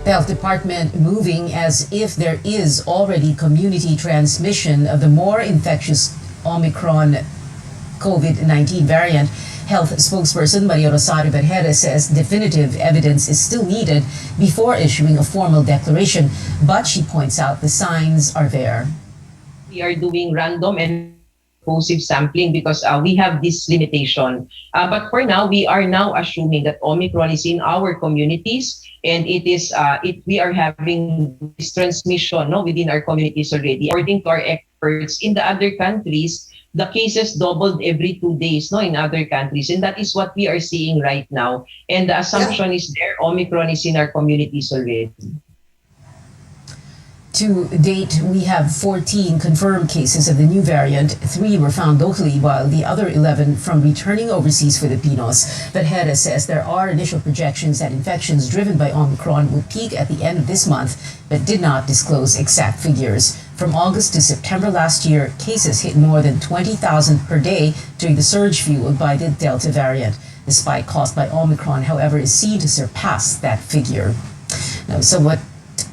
The health department moving as if there is already community transmission of the more infectious Omicron COVID-19 variant. Health spokesperson Maria Rosario Berjera says definitive evidence is still needed before issuing a formal declaration, but she points out the signs are there. We are doing random and explosive sampling because we have this limitation. But for now, we are now assuming that Omicron is in our communities, and we are having this transmission within our communities already. According to our experts in the other countries, the cases doubled every 2 days in other countries, and that is what we are seeing right now. And the assumption is there, Omicron is in our communities already. To date, we have 14 confirmed cases of the new variant. 3 were found locally, while the other 11 from returning overseas Filipinos. Berjera says there are initial projections that infections driven by Omicron will peak at the end of this month, but did not disclose exact figures. From August to September last year, cases hit more than 20,000 per day during the surge fueled by the Delta variant. The spike caused by Omicron, however, is seen to surpass that figure. Now,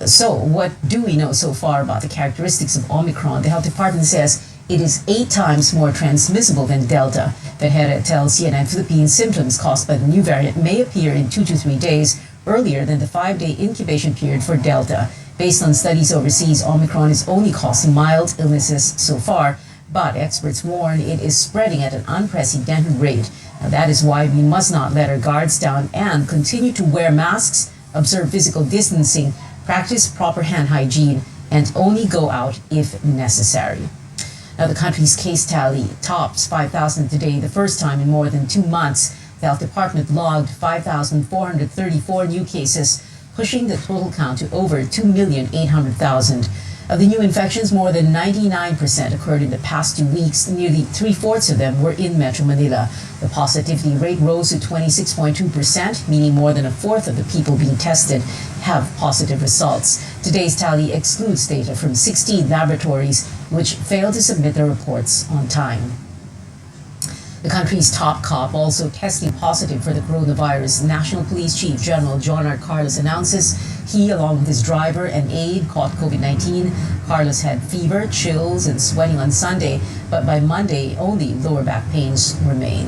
So what do we know so far about the characteristics of Omicron? The health department says it is 8 times more transmissible than Delta. Berjera tells CNN Philippines symptoms caused by the new variant may appear in 2 to 3 days earlier than the 5-day incubation period for Delta. Based on studies overseas, Omicron is only causing mild illnesses so far, but experts warn it is spreading at an unprecedented rate. Now, that is why we must not let our guards down and continue to wear masks, observe physical distancing, practice proper hand hygiene, and only go out if necessary. Now, the country's case tally tops 5,000 today, the first time in more than 2 months. The health department logged 5,434 new cases, pushing the total count to over 2,800,000. Of the new infections, more than 99% occurred in the past 2 weeks. Nearly 3/4 of them were in Metro Manila. The positivity rate rose to 26.2%, meaning more than 1/4 of the people being tested have positive results. Today's tally excludes data from 16 laboratories which failed to submit their reports on time. The country's top cop also testing positive for the coronavirus. National Police Chief General John R. Carlos announces he, along with his driver and aide, caught COVID-19. Carlos had fever, chills, and sweating on Sunday, but by Monday, only lower back pains remain.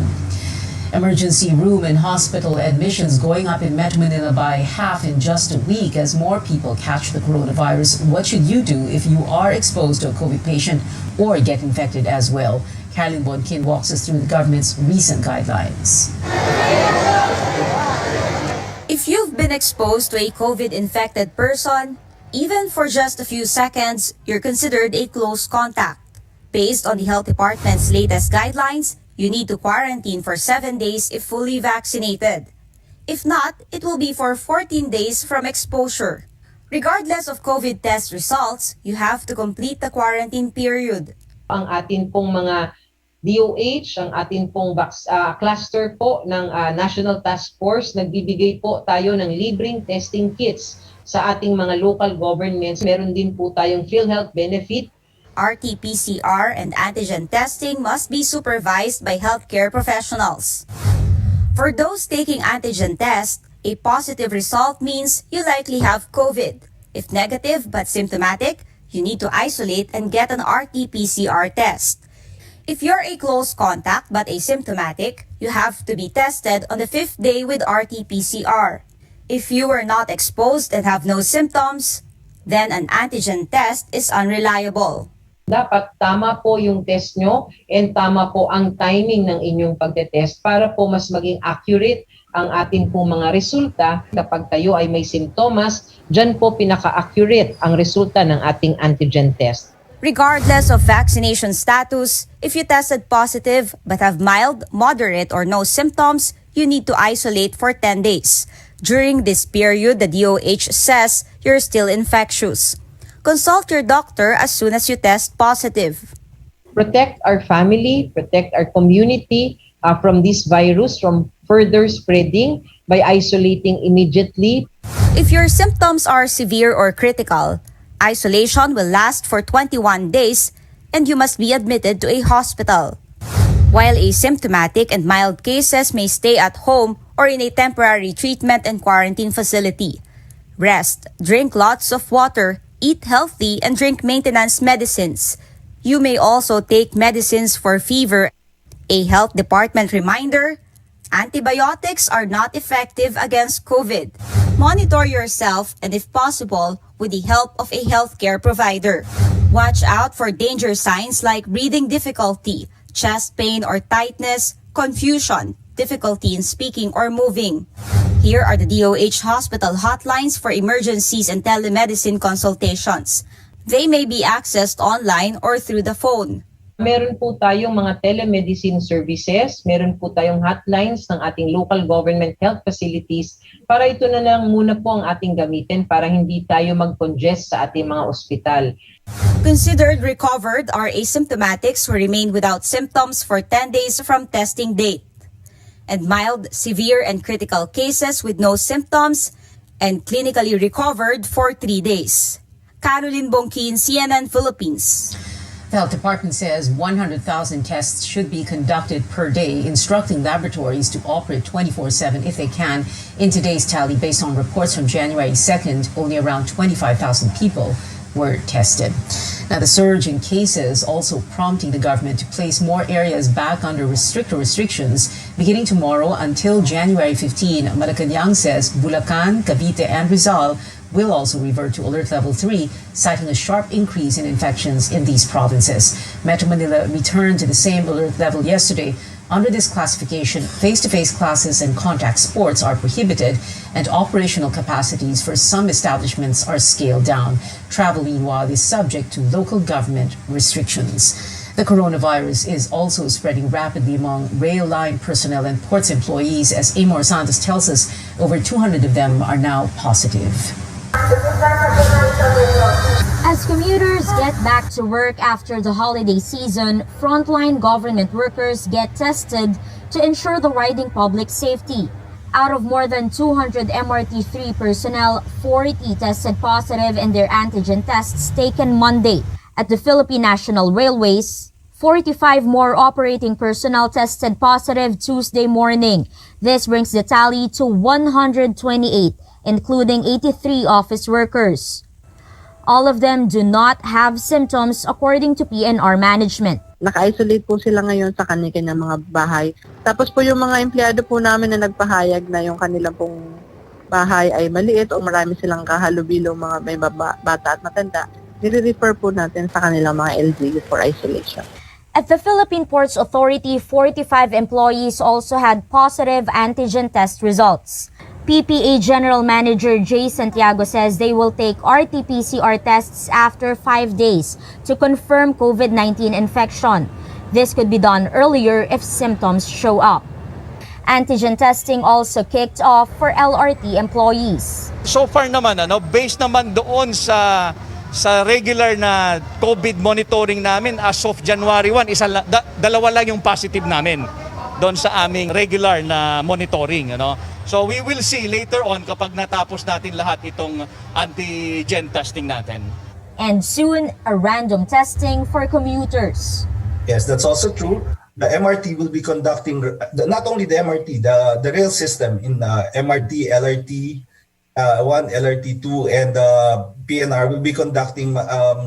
Emergency room and hospital admissions going up in Metro Manila by half in just a week as more people catch the coronavirus. What should you do if you are exposed to a COVID patient or get infected as well? Carolyn Bonkin walks us through the government's recent guidelines. If you've been exposed to a COVID-infected person, even for just a few seconds, you're considered a close contact. Based on the Health Department's latest guidelines, you need to quarantine for 7 days if fully vaccinated. If not, it will be for 14 days from exposure. Regardless of COVID test results, you have to complete the quarantine period. Ang atin pong mga DOH, ang atin pong cluster po ng National Task Force, nagbibigay po tayo ng libreng testing kits sa ating mga local governments. Meron din po tayong PhilHealth benefit. RT-PCR and antigen testing must be supervised by healthcare professionals. For those taking antigen test, a positive result means you likely have COVID. If negative but symptomatic, you need to isolate and get an RT-PCR test. If you're a close contact but asymptomatic, you have to be tested on the 5th day with RT-PCR. If you were not exposed and have no symptoms, then an antigen test is unreliable. Dapat tama po yung test nyo and tama po ang timing ng inyong pagtetest para po mas maging accurate ang ating pong mga resulta. Kapag tayo ay may simptomas, dyan po pinaka-accurate ang resulta ng ating antigen test. Regardless of vaccination status, if you tested positive but have mild, moderate, or no symptoms, you need to isolate for 10 days. During this period, the DOH says you're still infectious. Consult your doctor as soon as you test positive. Protect our family, protect our community from this virus, from further spreading by isolating immediately. If your symptoms are severe or critical, isolation will last for 21 days and you must be admitted to a hospital. While asymptomatic and mild cases may stay at home or in a temporary treatment and quarantine facility. Rest, drink lots of water, eat healthy, and drink maintenance medicines. You may also take medicines for fever. A health department reminder, antibiotics are not effective against COVID. Monitor yourself and if possible, with the help of a healthcare provider. Watch out for danger signs like breathing difficulty, chest pain or tightness, confusion, difficulty in speaking or moving. Here are the DOH hospital hotlines for emergencies and telemedicine consultations. They may be accessed online or through the phone. Meron po tayong mga telemedicine services, meron po tayong hotlines ng ating local government health facilities para ito na lang muna po ang ating gamitin para hindi tayo mag-congest sa ating mga ospital. Considered recovered are asymptomatics who remain without symptoms for 10 days from testing date, and mild, severe, and critical cases with no symptoms and clinically recovered for 3 days. Caroline Bongkin, CNN Philippines. The health department says 100,000 tests should be conducted per day, instructing laboratories to operate 24/7 if they can. In today's tally, based on reports from January 2nd, only around 25,000 people were tested. Now, the surge in cases also prompting the government to place more areas back under restrictions. Beginning tomorrow until January 15, Malacanang says Bulacan, Cavite, and Rizal will also revert to alert level 3, citing a sharp increase in infections in these provinces. Metro Manila returned to the same alert level yesterday. Under this classification, face-to-face classes and contact sports are prohibited, and operational capacities for some establishments are scaled down. Travel, meanwhile, is subject to local government restrictions. The coronavirus is also spreading rapidly among rail line personnel and ports employees, as Amor Santos tells us over 200 of them are now positive. As commuters get back to work after the holiday season, frontline government workers get tested to ensure the riding public safety. Out of more than 200 MRT3 personnel, 40 tested positive in their antigen tests taken Monday. At the Philippine National Railways, 45 more operating personnel tested positive Tuesday morning. This brings the tally to 128, including 83 office workers. All of them do not have symptoms according to PNR management. Naka-isolate po sila ngayon sa kanilang mga bahay. Tapos po yung mga empleyado po namin na nagpahayag na yung kanilang pong bahay ay maliit o marami silang kahalubilo mga may bata at matanda, nire-refer po natin sa kanilang mga LGU for isolation. At the Philippine Ports Authority, 45 employees also had positive antigen test results. PPA General Manager Jay Santiago says they will take RT-PCR tests after 5 days to confirm COVID-19 infection. This could be done earlier if symptoms show up. Antigen testing also kicked off for LRT employees. So far naman, based naman doon sa regular na COVID monitoring namin as of January 1, dalawa lang yung positive namin doon sa aming regular na monitoring. So we will see later on kapag natapos natin lahat itong antigen testing natin. And soon, a random testing for commuters. Yes, that's also true. The MRT will be conducting, not only the MRT, the rail system in MRT, LRT 1, LRT 2, and PNR will be conducting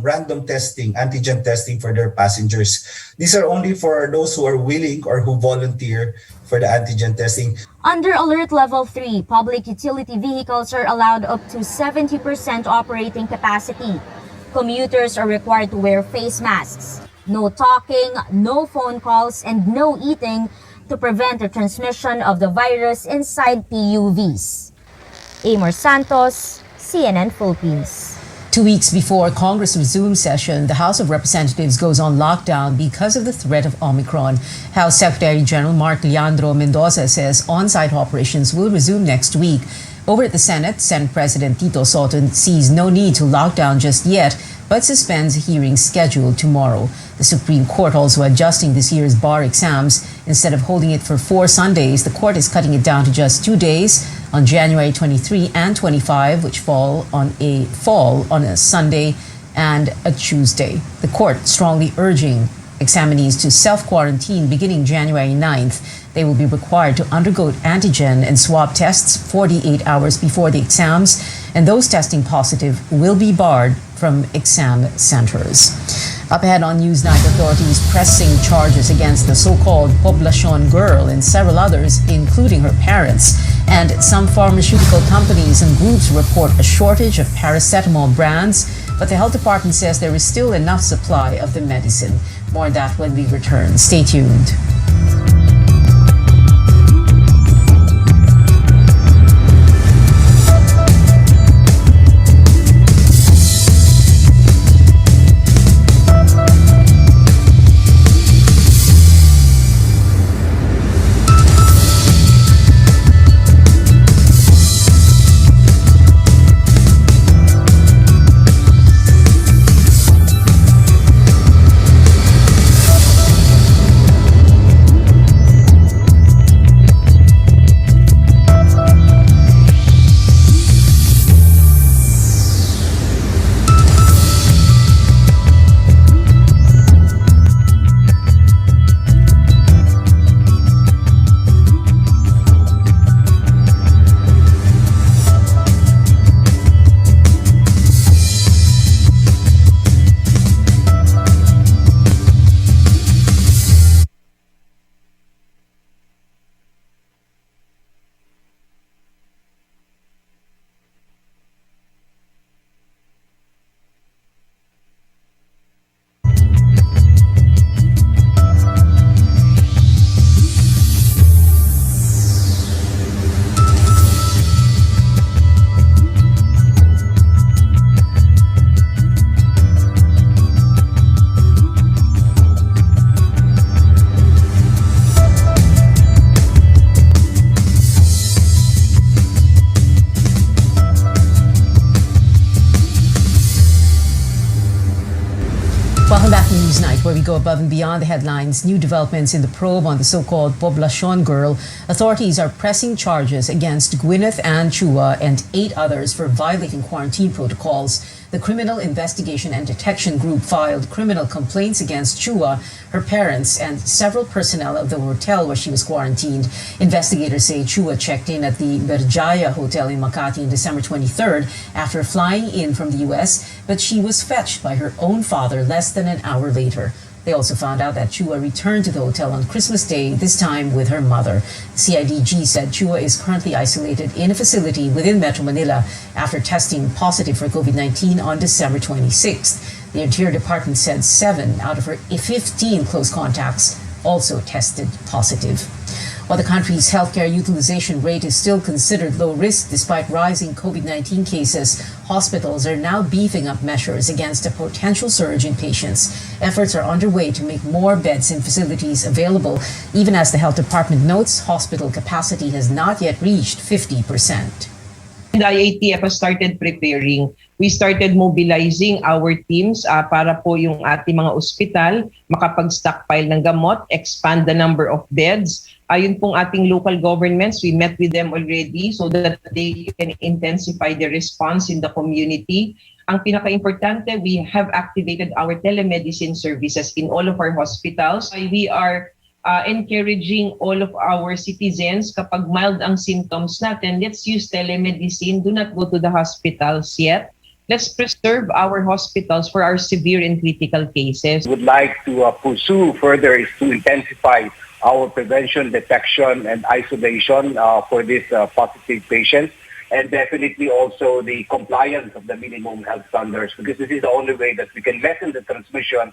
random testing, antigen testing for their passengers. These are only for those who are willing or who volunteer for the antigen testing. Under Alert Level 3, public utility vehicles are allowed up to 70% operating capacity. Commuters are required to wear face masks. No talking, no phone calls, and no eating to prevent the transmission of the virus inside PUVs. Amor Santos, CNN Philippines. 2 weeks before Congress resumes session, the House of Representatives goes on lockdown because of the threat of Omicron. House Secretary General Mark Leandro Mendoza says on-site operations will resume next week. Over at the Senate, Senate President Tito Soto sees no need to lock down just yet, but suspends hearings scheduled tomorrow. The Supreme Court also adjusting this year's bar exams. Instead of holding it for 4 Sundays, the court is cutting it down to just 2 days on January 23 and 25, which fall on a Sunday and a Tuesday. The court strongly urging examinees to self-quarantine beginning January 9th. They will be required to undergo antigen and swab tests 48 hours before the exams, and those testing positive will be barred from exam centers. Up ahead on Newsnight, authorities pressing charges against the so-called Poblacion girl and several others, including her parents. And some pharmaceutical companies and groups report a shortage of paracetamol brands, but the health department says there is still enough supply of the medicine. More on that when we return. Stay tuned. Welcome back to Newsnight, where we go above and beyond the headlines. New developments in the probe on the so-called Poblacion girl. Authorities are pressing charges against Gwyneth Ann Chua and 8 others for violating quarantine protocols. The Criminal Investigation and Detection Group filed criminal complaints against Chua, her parents, and several personnel of the hotel where she was quarantined. Investigators say Chua checked in at the Berjaya Hotel in Makati on December 23rd after flying in from the U.S., but she was fetched by her own father less than an hour later. They also found out that Chua returned to the hotel on Christmas Day, this time with her mother. CIDG said Chua is currently isolated in a facility within Metro Manila after testing positive for COVID-19 on December 26th. The Interior Department said 7 out of her 15 close contacts also tested positive. While the country's healthcare utilization rate is still considered low risk despite rising COVID-19 cases, hospitals are now beefing up measures against a potential surge in patients. Efforts are underway to make more beds in facilities available, even as the health department notes hospital capacity has not yet reached 50%. The IATF has started preparing. We started mobilizing our teams para po yung ating mga ospital makapag-stockpile ng gamot, expand the number of beds. Ayun pong ating local governments, we met with them already so that they can intensify the response in the community. Ang pinaka-importante, we have activated our telemedicine services in all of our hospitals. We are encouraging all of our citizens, kapag mild ang symptoms natin, let's use telemedicine. Do not go to the hospitals yet. Let's preserve our hospitals for our severe and critical cases. Would like to pursue further is to intensify our prevention, detection, and isolation for these positive patients, and definitely also the compliance of the minimum health standards, because this is the only way that we can lessen the transmission.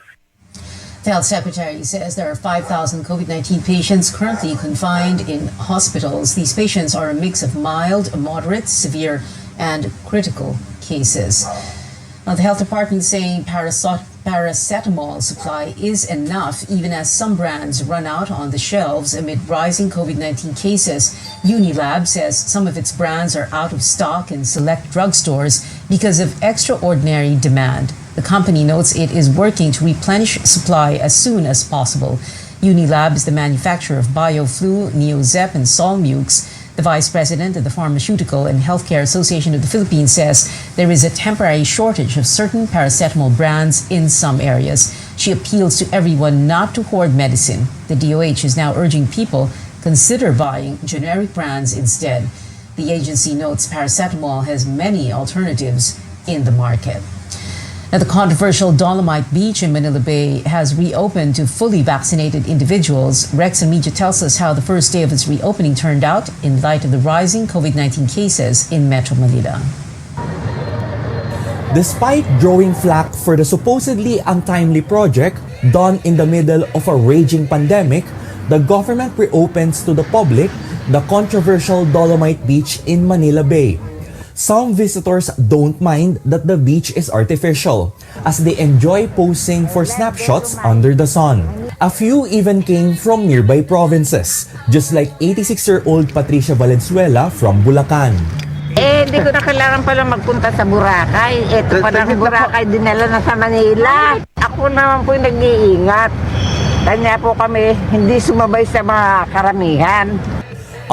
The health secretary says there are 5,000 COVID-19 patients currently confined in hospitals. These patients are a mix of mild, moderate, severe, and critical cases. Now, the health department is saying paracetamol supply is enough, even as some brands run out on the shelves amid rising COVID-19 cases. Unilab says some of its brands are out of stock in select drugstores because of extraordinary demand. The company notes it is working to replenish supply as soon as possible. Unilab is the manufacturer of BioFlu, Neozep, and Solmux. The vice president of the Pharmaceutical and Healthcare Association of the Philippines says there is a temporary shortage of certain paracetamol brands in some areas. She appeals to everyone not to hoard medicine. The DOH is now urging people consider buying generic brands instead. The agency notes paracetamol has many alternatives in the market. Now, the controversial Dolomite Beach in Manila Bay has reopened to fully vaccinated individuals. Rex and Media tells us how the first day of its reopening turned out in light of the rising COVID-19 cases in Metro Manila. Despite drawing flack for the supposedly untimely project done in the middle of a raging pandemic, the government reopens to the public the controversial Dolomite Beach in Manila Bay. Some visitors don't mind that the beach is artificial, as they enjoy posing for snapshots under the sun. A few even came from nearby provinces, just like 86-year-old Patricia Valenzuela from Bulacan. Hindi ko na kailangan pala magpunta sa Boracay. Ito pa ng Boracay, dinala na sa Manila. Ako naman po yung nag-iingat. Kanya po kami hindi sumabay sa mga karamihan.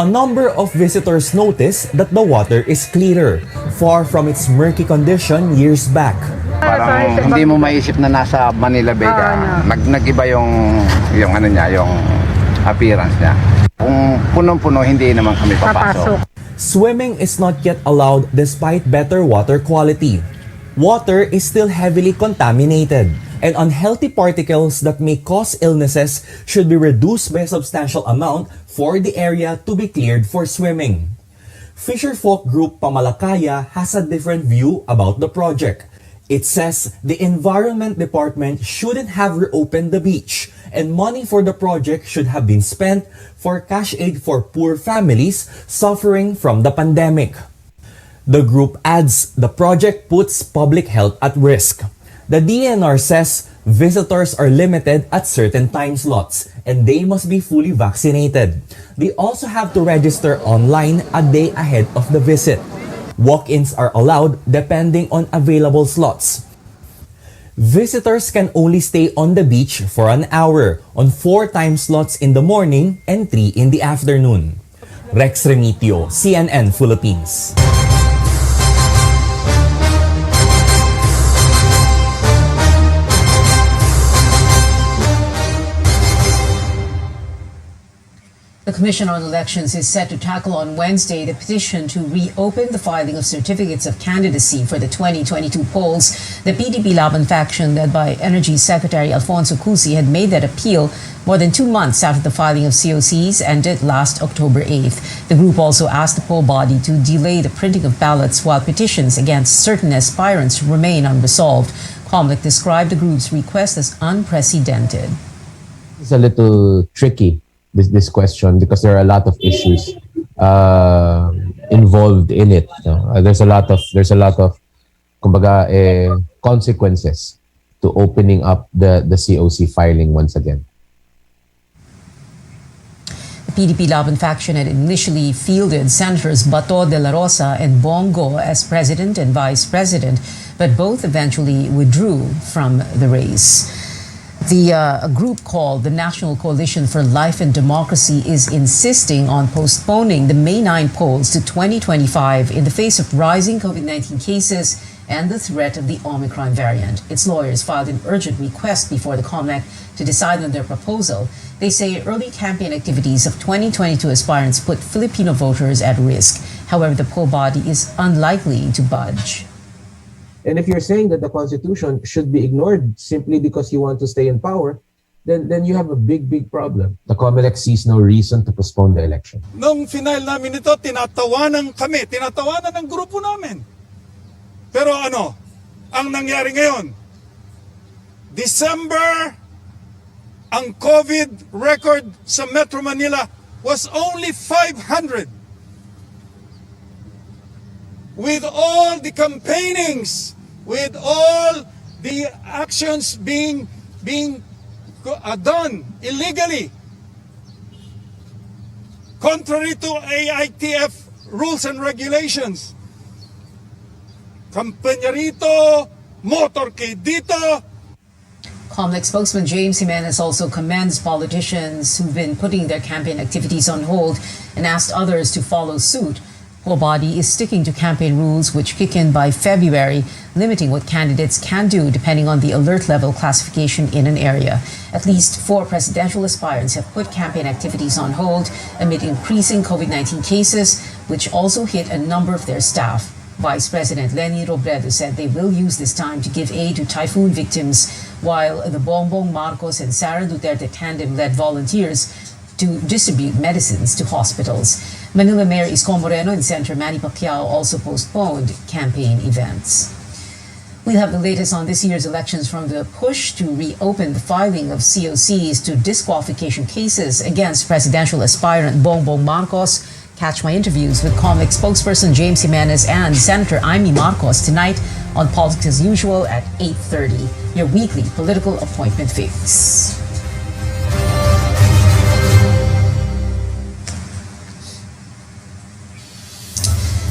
A number of visitors notice that the water is clearer, far from its murky condition years back. Parang hindi mo maisip na nasa Manila Bay ka. Nag-iba yung ano niya, yung appearance niya. Kung punong-puno, hindi naman kami papasok. Swimming is not yet allowed despite better water quality. Water is still heavily contaminated, and unhealthy particles that may cause illnesses should be reduced by a substantial amount for the area to be cleared for swimming. Fisherfolk group Pamalakaya has a different view about the project. It says the Environment Department shouldn't have reopened the beach, and money for the project should have been spent for cash aid for poor families suffering from the pandemic. The group adds the project puts public health at risk. The DNR says visitors are limited at certain time slots and they must be fully vaccinated. They also have to register online a day ahead of the visit. Walk-ins are allowed depending on available slots. Visitors can only stay on the beach for an hour on 4 time slots in the morning and 3 in the afternoon. Rex Remitio, CNN Philippines. The Commission on Elections is set to tackle on Wednesday the petition to reopen the filing of certificates of candidacy for the 2022 polls. The PDP Laban faction, led by Energy Secretary Alfonso Cusi, had made that appeal more than 2 months after the filing of COCs ended last October 8th. The group also asked the poll body to delay the printing of ballots while petitions against certain aspirants remain unresolved. Comlec described the group's request as unprecedented. It's a little tricky. This question, because there are a lot of issues involved in it. There's a lot of kumbaga, consequences to opening up the COC filing once again. The PDP Laban faction had initially fielded Senators Bato de la Rosa and Bongo as president and vice president, but both eventually withdrew from the race. A group called the National Coalition for Life and Democracy is insisting on postponing the May 9 polls to 2025 in the face of rising COVID-19 cases and the threat of the Omicron variant. Its lawyers filed an urgent request before the COMELEC to decide on their proposal. They say early campaign activities of 2022 aspirants put Filipino voters at risk. However, the poll body is unlikely to budge. And if you're saying that the Constitution should be ignored simply because you want to stay in power, then you have a big problem. The COMELEC sees no reason to postpone the election. Nung final namin ito, tinatawanan ng grupo namin. Pero ano, ang nangyari ngayon, December, ang COVID record sa Metro Manila was only 500. With all the campaignings, with all the actions being done illegally, contrary to AITF rules and regulations. Kampanya rito, motorcade dito. COMELEC spokesman James Jimenez also commends politicians who've been putting their campaign activities on hold and asked others to follow suit. The body is sticking to campaign rules which kick in by February. limiting what candidates can do depending on the alert level classification in an area. At least 4 presidential aspirants have put campaign activities on hold amid increasing COVID-19 cases, which also hit a number of their staff. Vice President Leni Robredo said they will use this time to give aid to typhoon victims, while the Bongbong Marcos and Sara Duterte tandem led volunteers to distribute medicines to hospitals. Manila Mayor Isko Moreno and Senator Manny Pacquiao also postponed campaign events. We'll have the latest on this year's elections, from the push to reopen the filing of COCs to disqualification cases against presidential aspirant Bongbong Marcos. Catch my interviews with COMELEC spokesperson James Jimenez and Senator Amy Marcos tonight on Politics as Usual at 8:30, your weekly political appointment fix.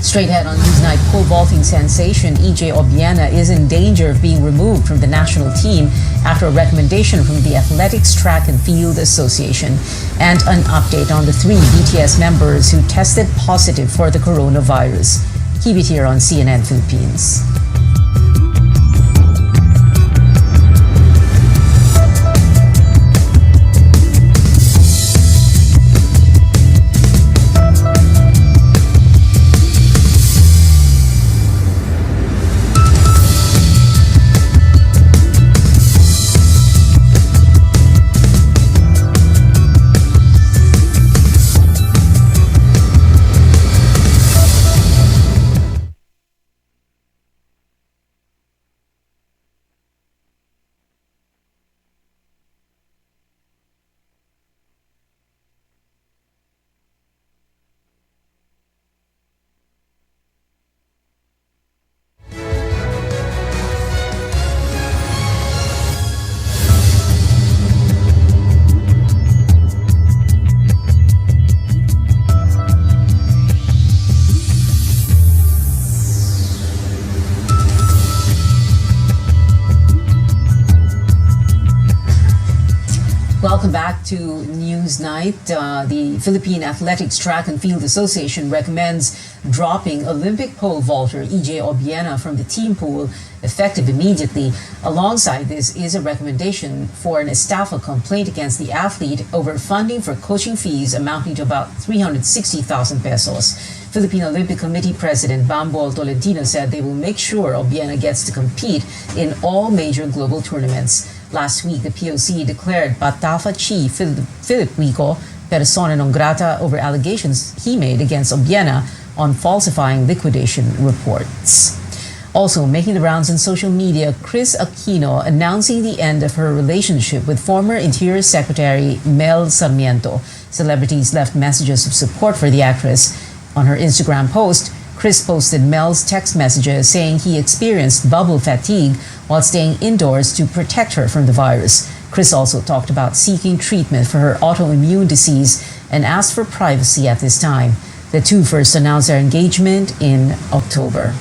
Straight ahead on Newsnight, pole vaulting sensation EJ Obiena is in danger of being removed from the national team after a recommendation from the Athletics Track and Field Association. And an update on the 3 BTS members who tested positive for the coronavirus. Keep it here on CNN Philippines. Welcome back to Newsnight. The Philippine Athletics Track and Field Association recommends dropping Olympic pole vaulter EJ Obiena from the team pool effective immediately. Alongside this is a recommendation for an estafa complaint against the athlete over funding for coaching fees amounting to about 360,000 pesos. Philippine Olympic Committee President Bambol Tolentino said they will make sure Obiena gets to compete in all major global tournaments. Last week, the POC declared Patafa chief Philip Wico persona non grata over allegations he made against Obiena on falsifying liquidation reports. Also making the rounds on social media, Chris Aquino announcing the end of her relationship with former Interior Secretary Mel Sarmiento. Celebrities left messages of support for the actress. On her Instagram post, Chris posted Mel's text messages saying he experienced bubble fatigue while staying indoors to protect her from the virus. Chris also talked about seeking treatment for her autoimmune disease and asked for privacy at this time. The two first announced their engagement in October.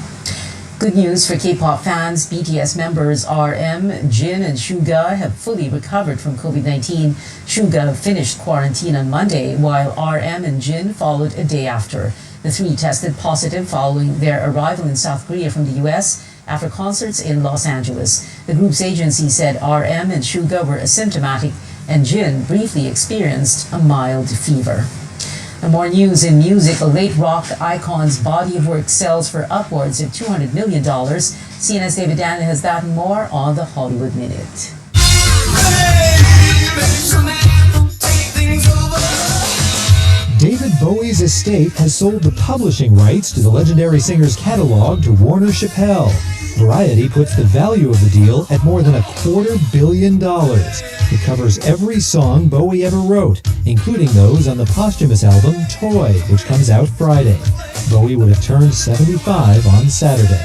Good news for K-pop fans. BTS members RM, Jin, and Suga have fully recovered from COVID-19. Suga finished quarantine on Monday, while RM and Jin followed a day after. The 3 tested positive following their arrival in South Korea from the U.S. after concerts in Los Angeles. The group's agency said RM and Suga were asymptomatic and Jin briefly experienced a mild fever. And more news in music. A late rock icon's body of work sells for upwards of $200 million. CNN's David Dan has that and more on the Hollywood Minute. David Bowie's estate has sold the publishing rights to the legendary singer's catalog to Warner Chappell. Variety puts the value of the deal at more than $250 million. It covers every song Bowie ever wrote, including those on the posthumous album Toy, which comes out Friday. Bowie would have turned 75 on Saturday.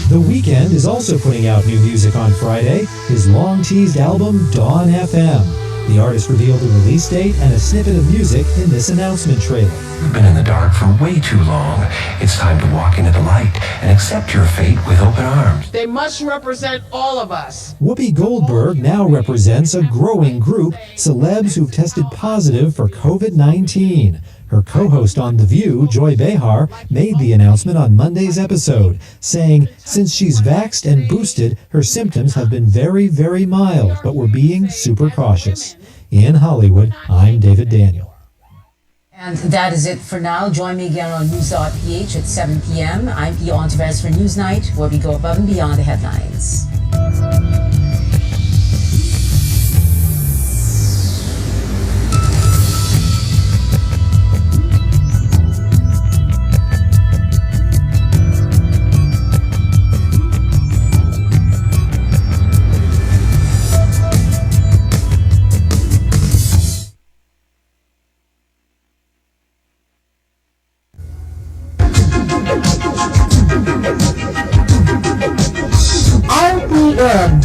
The Weeknd is also putting out new music on Friday, his long-teased album Dawn FM. The artist revealed the release date and a snippet of music in this announcement trailer. We've been in the dark for way too long. It's time to walk into the light and accept your fate with open arms. They must represent all of us. Whoopi Goldberg now represents a growing group, celebs who've tested positive for COVID-19. Her co-host on The View, Joy Behar, made the announcement on Monday's episode, saying since she's vaxxed and boosted, her symptoms have been very, very mild, but we're being super cautious. In Hollywood, I'm David Daniel. And that is it for now. Join me again on news.ph at 7 p.m. I'm Pia Ontiveros for Newsnight, where we go above and beyond the headlines.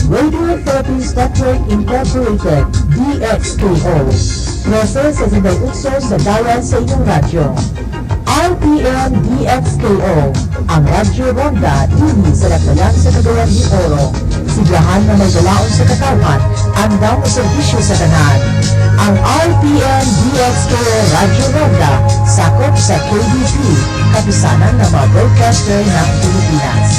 Radio Philippines Network Incorporated, DXPO. Process sa ibang utso sa dayan sa inyong radyo. RPM DXKO, ang Radyo Ronda, ini sa Laglayan sa Cagayan de Oro. Siglahan na may dalaon sa katawan, andam o servisyo sa tanan. Ang RPM DXKO Radyo Ronda, sakop sa KBP, kapisanan ng mga broadcaster ng Pilipinas.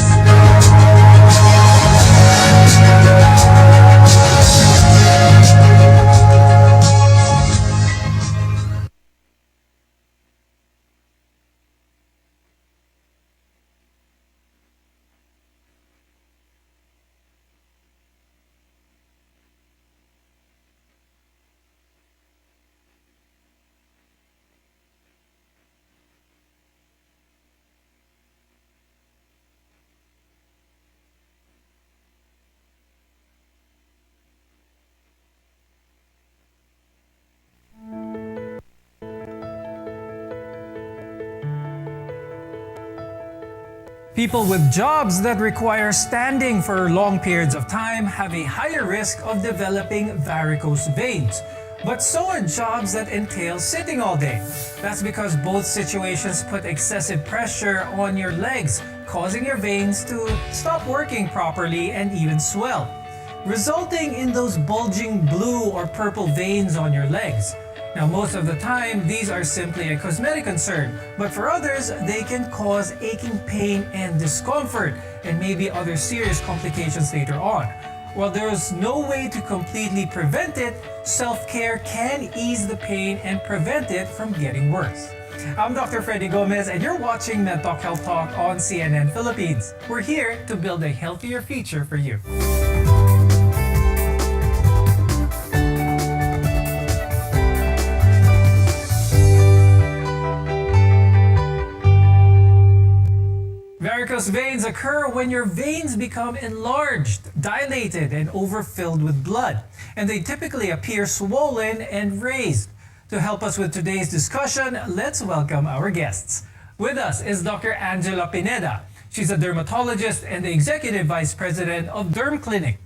People with jobs that require standing for long periods of time have a higher risk of developing varicose veins. But so are jobs that entail sitting all day. That's because both situations put excessive pressure on your legs, causing your veins to stop working properly and even swell, resulting in those bulging blue or purple veins on your legs. Now, most of the time, these are simply a cosmetic concern, but for others, they can cause aching pain and discomfort, and maybe other serious complications later on. While there is no way to completely prevent it, self-care can ease the pain and prevent it from getting worse. I'm Dr. Freddy Gomez, and you're watching MedTalk Health Talk on CNN Philippines. We're here to build a healthier future for you. Varicose veins occur when your veins become enlarged, dilated, and overfilled with blood, and they typically appear swollen and raised. To help us with today's discussion, let's welcome our guests. With us is Dr. Angela Pineda. She's a dermatologist and the Executive Vice President of Derm Clinic.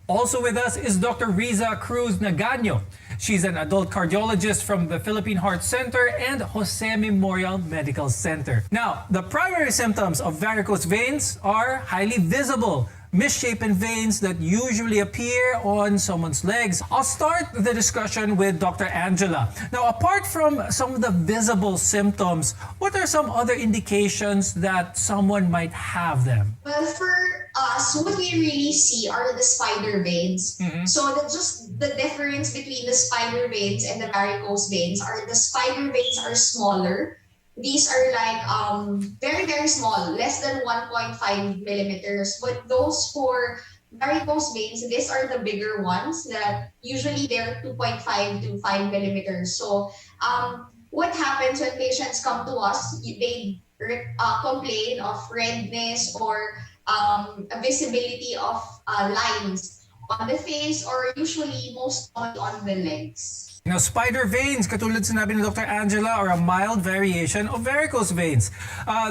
Also with us is Dr. Riza Cruz Nagano. She's an adult cardiologist from the Philippine Heart Center and Jose Memorial Medical Center. Now, the primary symptoms of varicose veins are highly visible, misshapen veins that usually appear on someone's legs. I'll start the discussion with Dr. Angela. Now, apart from some of the visible symptoms, what are some other indications that someone might have them? Well, for us, what we really see are the spider veins. So that's just the difference between the spider veins and the varicose veins are the spider veins are smaller. These are like very, very small, less than 1.5 millimeters. But those for varicose veins, these are the bigger ones that usually they're 2.5 to 5 millimeters. So what happens when patients come to us, they complain of redness or a visibility of lines on the face or usually most on the legs. Now, spider veins, katulad sinabi ni Dr. Angela, are a mild variation of varicose veins.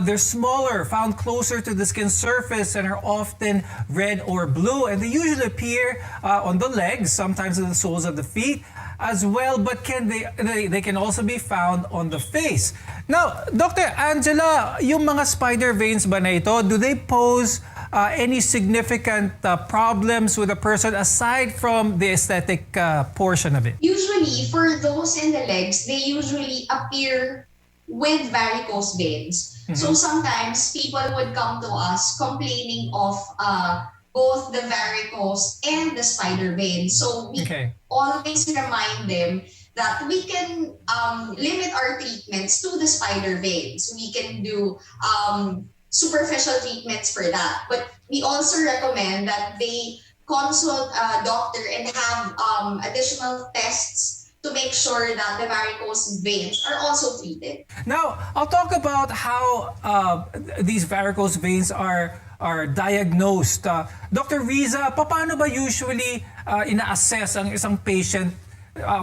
They're smaller, found closer to the skin surface, and are often red or blue. And they usually appear on the legs, sometimes in the soles of the feet. as well, but they can also be found on the face. Now, Dr. Angela, yung mga spider veins ba na ito, do they pose any significant problems with a person aside from the aesthetic portion of it? Usually, for those in the legs, they usually appear with varicose veins. So sometimes people would come to us complaining of both the varicose and the spider veins. So we always remind them that we can limit our treatments to the spider veins. We can do superficial treatments for that. But we also recommend that they consult a doctor and have additional tests to make sure that the varicose veins are also treated. Now, I'll talk about how these varicose veins are diagnosed. Dr. Riza, paano ba usually ina-assess ang isang patient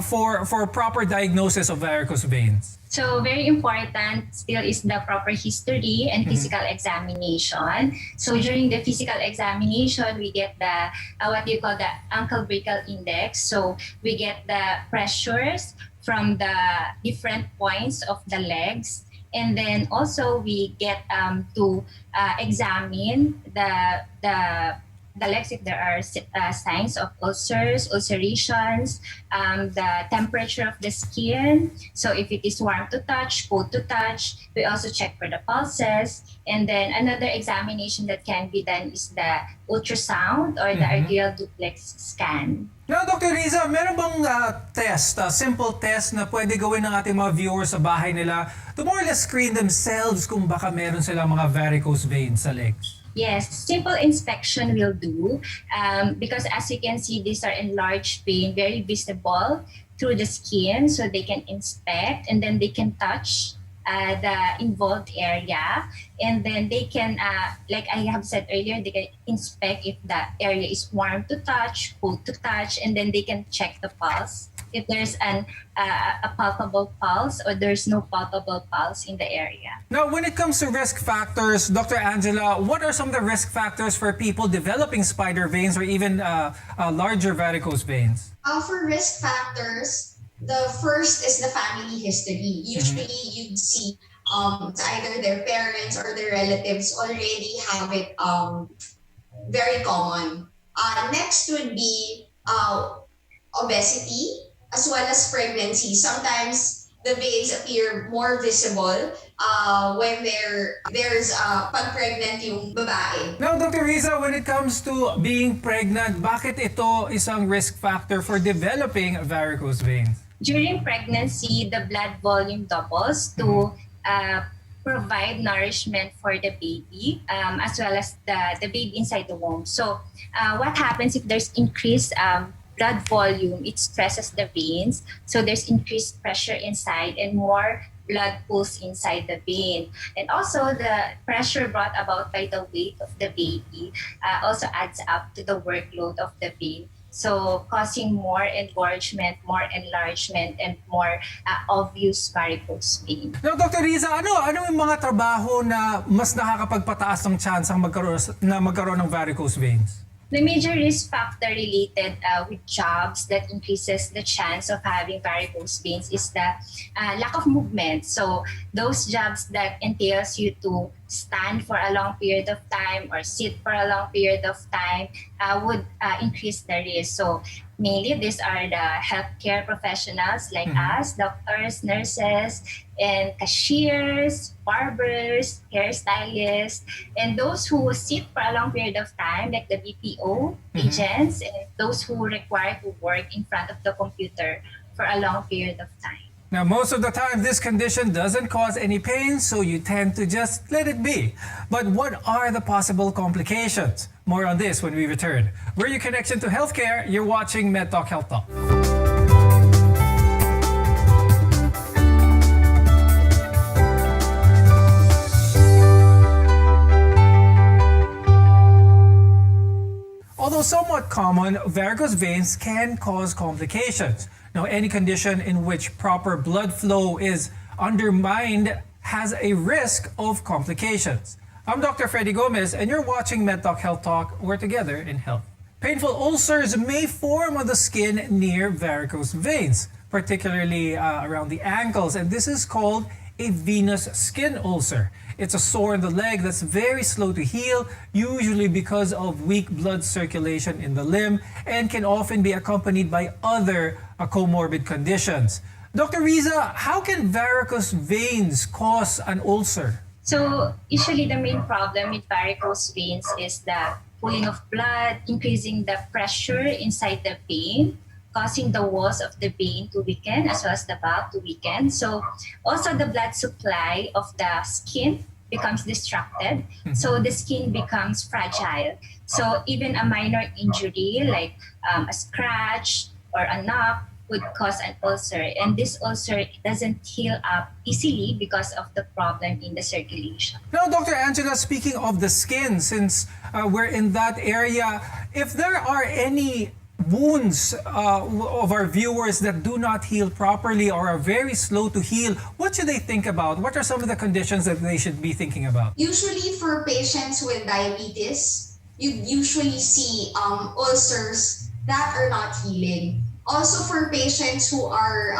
for proper diagnosis of varicose veins? So very important still is the proper history and physical examination. So during the physical examination, we get the what you call the ankle brachial index. So we get the pressures from the different points of the legs. And then also we get to examine the legs if there are signs of ulcers, ulcerations, the temperature of the skin. So if it is warm to touch, cold to touch, we also check for the pulses. And then another examination that can be done is the ultrasound or the arterial duplex scan. Now, Dr. Riza, meron bang test, simple test na pwede gawin ng ating mga viewers sa bahay nila to more or less screen themselves kung baka meron silang mga varicose veins sa legs? Yes, simple inspection will do because as you can see, these are enlarged vein, very visible through the skin, so they can inspect and then they can touch the involved area, and then they can, like I have said earlier, they can inspect if the area is warm to touch, cold to touch, and then they can check the pulse. If there's a palpable pulse or there's no palpable pulse in the area. Now, when it comes to risk factors, Dr. Angela, what are some of the risk factors for people developing spider veins or even larger varicose veins? For risk factors, the first is the family history. Usually you'd see either their parents or their relatives already have it very common. Next would be obesity, as well as pregnancy. Sometimes the veins appear more visible when there's pag-pregnant yung babae. Now, Dr. Riza, when it comes to being pregnant, bakit ito isang risk factor for developing varicose veins? During pregnancy, the blood volume doubles to provide nourishment for the baby, as well as the baby inside the womb. So what happens if there's increased blood volume? It stresses the veins, so there's increased pressure inside and more blood pools inside the vein. And also the pressure brought about by the weight of the baby also adds up to the workload of the vein, so causing more engorgement, more enlargement, and more obvious varicose vein. Now, Dr. Riza, ano yung mga trabaho na mas nakakapagpataas ng chance ang magkaroon ng varicose veins? The major risk factor related with jobs that increases the chance of having varicose veins is the lack of movement. So those jobs that entails you to stand for a long period of time or sit for a long period of time would increase the risk. So mainly these are the healthcare professionals like us, doctors, nurses, and cashiers, barbers, hairstylists, and those who sit for a long period of time, like the BPO agents, and those who require to work in front of the computer for a long period of time. Now, most of the time, this condition doesn't cause any pain, so you tend to just let it be. But what are the possible complications? More on this when we return. We're your connection to healthcare. You're watching MedTalk Health Talk. Although somewhat common, varicose veins can cause complications. Now, any condition in which proper blood flow is undermined has a risk of complications. I'm Dr. Freddy Gomez, and you're watching MedTalk Health Talk. We're together in health. Painful ulcers may form on the skin near varicose veins, particularly around the ankles, and this is called a venous skin ulcer. It's a sore in the leg that's very slow to heal, usually because of weak blood circulation in the limb, and can often be accompanied by other comorbid conditions. Dr. Riza, how can varicose veins cause an ulcer? So usually the main problem with varicose veins is the pooling of blood, increasing the pressure inside the vein, causing the walls of the vein to weaken as well as the valve to weaken. So also the blood supply of the skin becomes distracted. So the skin becomes fragile. So even a minor injury like a scratch or a knock would cause an ulcer. And this ulcer doesn't heal up easily because of the problem in the circulation. Now, Dr. Angela, speaking of the skin, since we're in that area, if there are any wounds of our viewers that do not heal properly or are very slow to heal, what should they think about? What are some of the conditions that they should be thinking about? Usually for patients with diabetes, you usually see ulcers that are not healing. Also for patients who are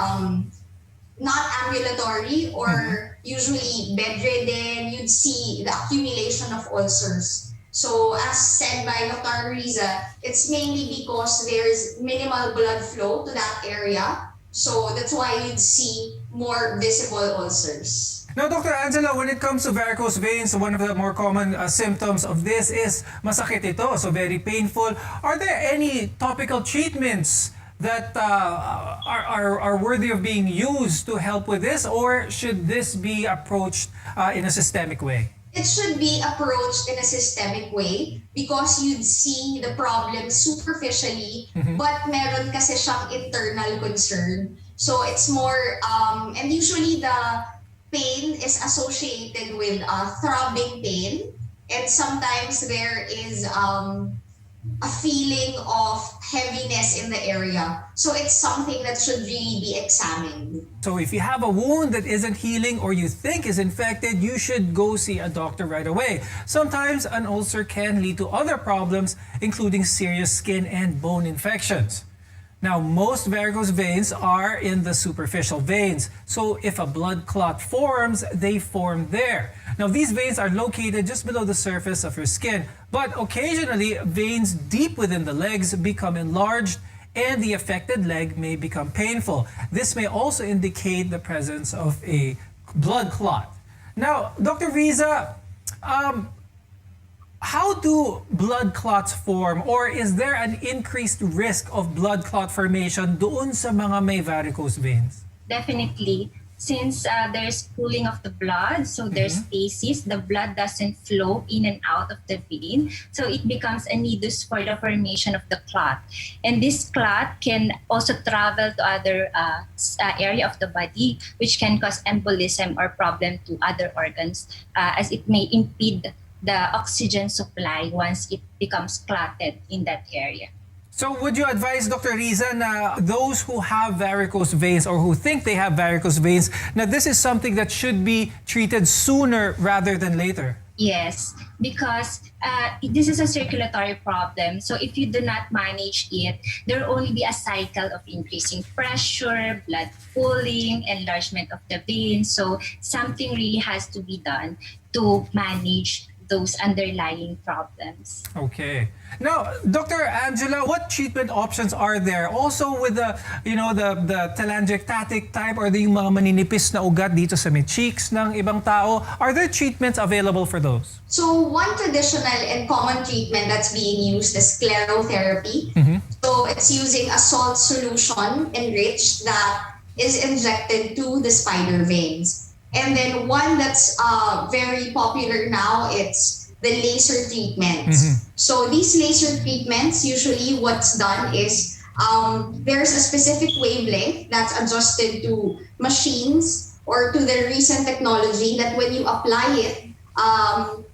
not ambulatory or usually bedridden, you'd see the accumulation of ulcers. So as said by Dr. Riza, it's mainly because there's minimal blood flow to that area. So that's why you'd see more visible ulcers. Now, Dr. Angela, when it comes to varicose veins, one of the more common symptoms of this is masakit ito, so very painful. Are there any topical treatments that are worthy of being used to help with this, or should this be approached in a systemic way? It should be approached in a systemic way because you'd see the problem superficially, but meron kasi siyang internal concern. So it's more, and usually the pain is associated with throbbing pain, and sometimes there is a feeling of heaviness in the area. So it's something that should really be examined. So if you have a wound that isn't healing or you think is infected, you should go see a doctor right away. Sometimes an ulcer can lead to other problems, including serious skin and bone infections. Now, most varicose veins are in the superficial veins. So if a blood clot forms, they form there. Now, these veins are located just below the surface of your skin, but occasionally veins deep within the legs become enlarged and the affected leg may become painful. This may also indicate the presence of a blood clot. Now, Dr. Riza, how do blood clots form, or is there an increased risk of blood clot formation doon sa mga may varicose veins? Definitely. Since there's pooling of the blood, so there's stasis, the blood doesn't flow in and out of the vein. So it becomes a nidus for the formation of the clot. And this clot can also travel to other area of the body, which can cause embolism or problem to other organs, as it may impede the oxygen supply once it becomes clotted in that area. So would you advise, Dr. Riza, na those who have varicose veins or who think they have varicose veins, na this is something that should be treated sooner rather than later? Yes, because this is a circulatory problem. So if you do not manage it, there will only be a cycle of increasing pressure, blood pooling, enlargement of the veins. So something really has to be done to manage those underlying problems. Okay. Now, Dr. Angela, what treatment options are there? Also with the, the telangiectatic type or yung mga maninipis na ugat dito sa may cheeks ng ibang tao, are there treatments available for those? So one traditional and common treatment that's being used is sclerotherapy. So it's using a salt solution enriched that is injected to the spider veins. And then one that's very popular now, it's the laser treatments. So these laser treatments, usually what's done is there's a specific wavelength that's adjusted to machines or to the recent technology that when you apply it,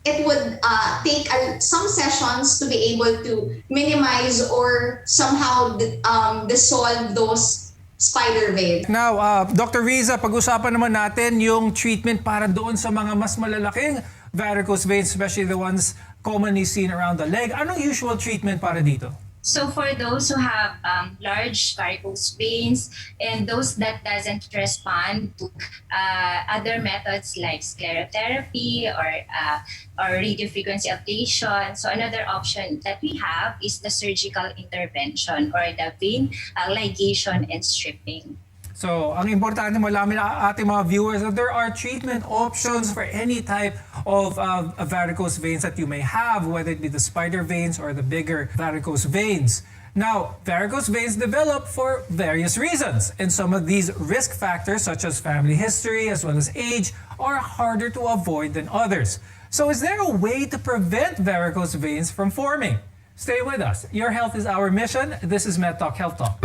it would take some sessions to be able to minimize or somehow dissolve those spider veins. Now, Dr. Riza, pag-usapan naman natin yung treatment para doon sa mga mas malalaking varicose veins, especially the ones commonly seen around the leg. Anong usual treatment para dito? So for those who have large varicose veins and those that doesn't respond to other methods like sclerotherapy or radiofrequency ablation, so another option that we have is the surgical intervention or the vein ligation and stripping. So, ang importante malaman ng ating mga viewers that there are treatment options for any type of varicose veins that you may have, whether it be the spider veins or the bigger varicose veins. Now, varicose veins develop for various reasons, and some of these risk factors, such as family history as well as age, are harder to avoid than others. So, is there a way to prevent varicose veins from forming? Stay with us. Your health is our mission. This is MedTalk Health Talk.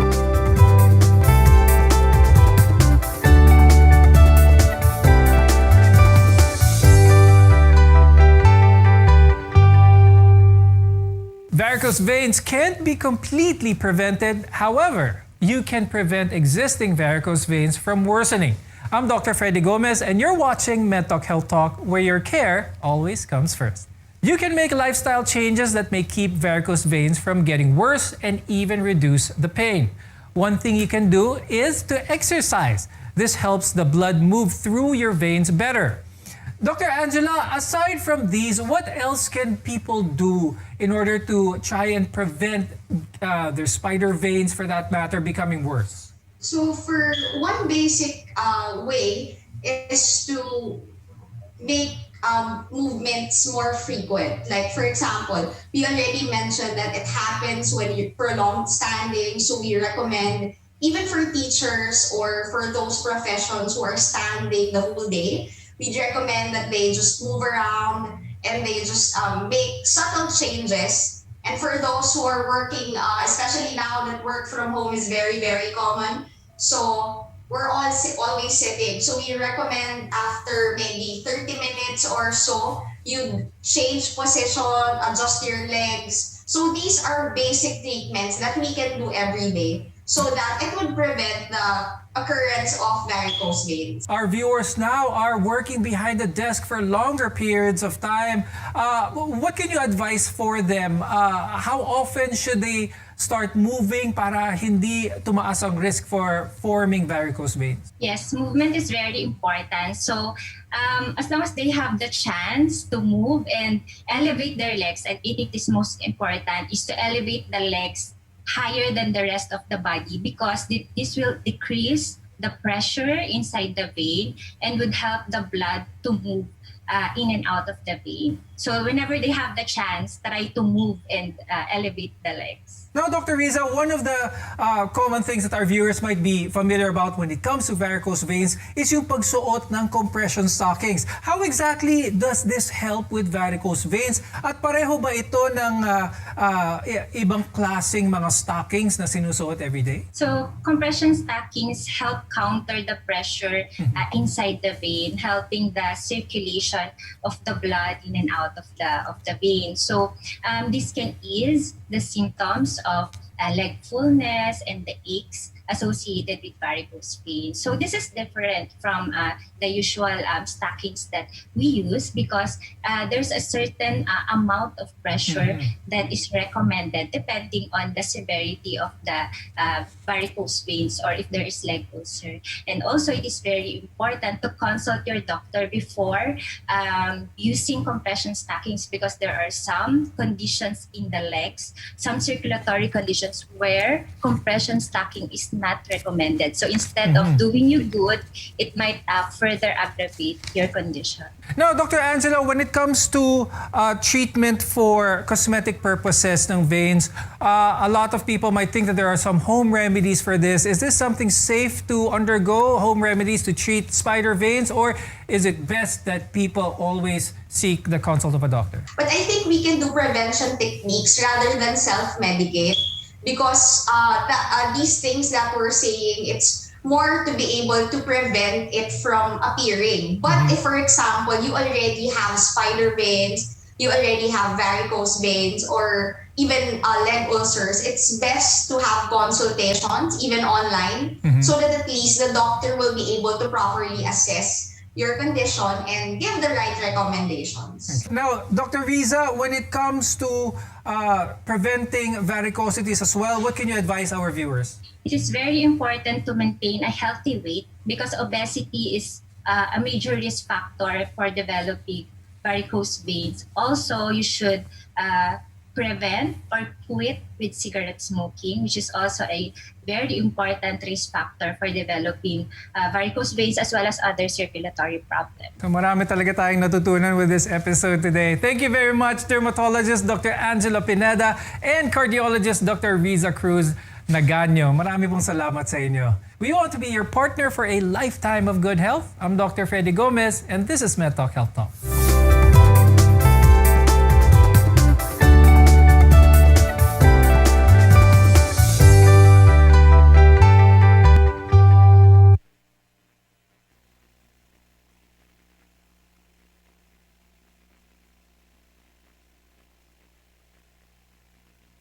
Varicose veins can't be completely prevented. However, you can prevent existing varicose veins from worsening. I'm Dr. Freddy Gomez, and you're watching MedTalk Health Talk, where your care always comes first. You can make lifestyle changes that may keep varicose veins from getting worse and even reduce the pain. One thing you can do is to exercise. This helps the blood move through your veins better. Dr. Angela, aside from these, what else can people do in order to try and prevent their spider veins, for that matter, becoming worse? So for one basic way is to make movements more frequent. Like for example, we already mentioned that it happens when you're prolonged standing. So we recommend, even for teachers or for those professions who are standing the whole day, we'd recommend that they just move around and they just make subtle changes. And for those who are working, especially now that work from home is very, very common, so we're all always sitting. So we recommend after maybe 30 minutes or so, you change position, adjust your legs. So these are basic treatments that we can do every day so that it would prevent the occurrence of varicose veins. Our viewers now are working behind the desk for longer periods of time. What can you advise for them? How often should they start moving para hindi tumaas ang risk for forming varicose veins? Yes, movement is very important. So as long as they have the chance to move and elevate their legs, and I think this most important is to elevate the legs higher than the rest of the body, because this will decrease the pressure inside the vein and would help the blood to move in and out of the vein. So whenever they have the chance, try to move and elevate the legs. Now, Dr. Riza, one of the common things that our viewers might be familiar about when it comes to varicose veins is yung pagsuot ng compression stockings. How exactly does this help with varicose veins? At pareho ba ito ng ibang klaseng mga stockings na sinusuot every day? So compression stockings help counter the pressure inside the vein, helping the circulation of the blood in and out of the vein. So this can ease the symptoms of leg fullness and the aches associated with varicose veins. So this is different from the usual stockings that we use, because there's a certain amount of pressure that is recommended depending on the severity of the varicose veins or if there is leg ulcer. And also it is very important to consult your doctor before using compression stockings, because there are some conditions in the legs, some circulatory conditions where compression stocking is not recommended. So instead of doing you good, it might further aggravate your condition. Now, Dr. Angela, when it comes to treatment for cosmetic purposes ng veins, a lot of people might think that there are some home remedies for this. Is this something safe to undergo, home remedies to treat spider veins, or is it best that people always seek the consult of a doctor? But I think we can do prevention techniques rather than self-medicate, because these things that we're saying, it's more to be able to prevent it from appearing. But if, for example, you already have spider veins, you already have varicose veins, or even leg ulcers, it's best to have consultations, even online, so that at least the doctor will be able to properly assess your condition and give the right recommendations. Now, Dr. Riza, when it comes to preventing varicosities as well, what can you advise our viewers? It is very important to maintain a healthy weight because obesity is a major risk factor for developing varicose veins. Also, you should prevent or quit with cigarette smoking, which is also a very important risk factor for developing varicose veins as well as other circulatory problems. So marami talaga tayong natutunan with this episode today. Thank you very much, dermatologist Dr. Angela Pineda and cardiologist Dr. Riza Cruz Naganyo. Marami pong salamat sa inyo. We want to be your partner for a lifetime of good health. I'm Dr. Freddy Gomez, and this is MedTalk Health Talk.